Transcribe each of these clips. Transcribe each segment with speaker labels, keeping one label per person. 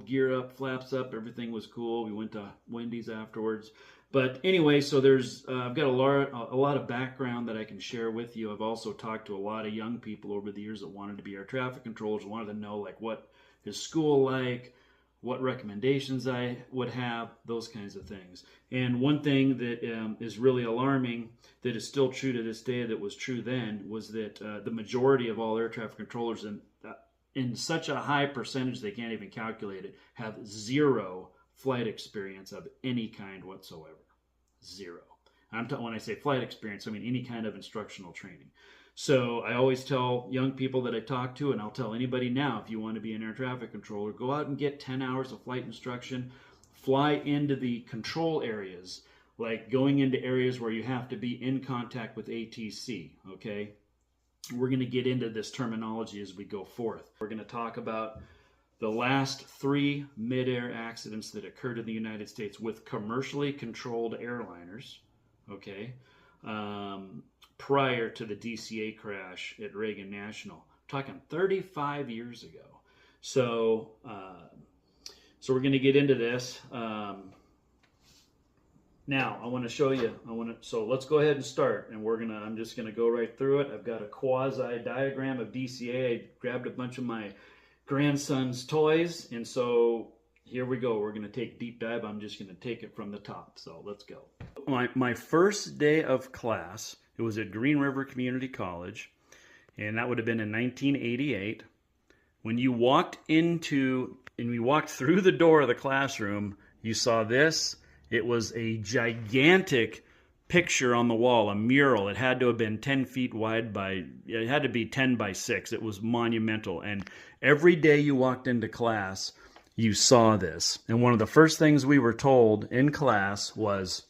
Speaker 1: gear up, flaps up, everything was cool. We went to Wendy's afterwards. But anyway, so there's I've got a lot of background that I can share with you. I've also talked to a lot of young people over the years that wanted to be air traffic controllers, wanted to know like what is school like, what recommendations I would have, those kinds of things. And one thing that is really alarming, that is still true to this day, that was true then, was that the majority of all air traffic controllers, in such a high percentage they can't even calculate it, have zero flight experience of any kind whatsoever. Zero. When I say flight experience, I mean any kind of instructional training. So I always tell young people that I talk to, and I'll tell anybody now, if you want to be an air traffic controller, go out and get 10 hours of flight instruction, fly into the control areas, like going into areas where you have to be in contact with ATC, okay? We're going to get into this terminology as we go forth. We're going to talk about the last 3 midair accidents that occurred in the United States with commercially controlled airliners, okay? Prior to the DCA crash at Reagan National. I'm talking 35 years ago. So we're going to get into this. Now, I want to show you. So let's go ahead and start. And I'm just going to go right through it. I've got a quasi diagram of DCA. I grabbed a bunch of my grandson's toys, and so here we go. We're going to take a deep dive. I'm just going to take it from the top. So let's go. My first day of class, it was at Green River Community College, and that would have been in 1988. When you walked we walked through the door of the classroom, you saw this. It was a gigantic picture on the wall, a mural. It had to have been 10 feet wide it had to be 10 by 6. It was monumental. And every day you walked into class, you saw this. And one of the first things we were told in class was,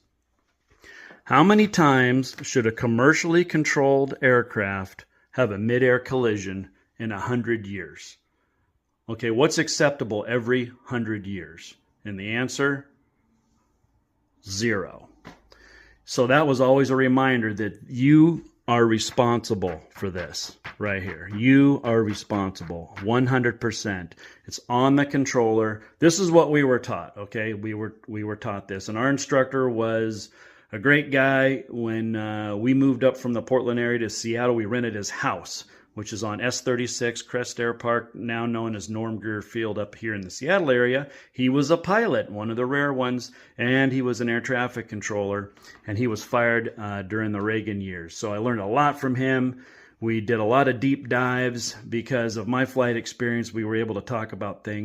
Speaker 1: how many times should a commercially controlled aircraft have a midair collision in 100 years? Okay, what's acceptable every 100 years? And the answer, 0. So that was always a reminder that you are responsible for this right here. You are responsible 100%. It's on the controller. This is what we were taught, okay? We were taught this. And our instructor was a great guy. When we moved up from the Portland area to Seattle, we rented his house, which is on S36 Crest Air Park, now known as Norm Greer Field up here in the Seattle area. He was a pilot, one of the rare ones, and he was an air traffic controller, and he was fired during the Reagan years. So I learned a lot from him. We did a lot of deep dives. Because of my flight experience, we were able to talk about things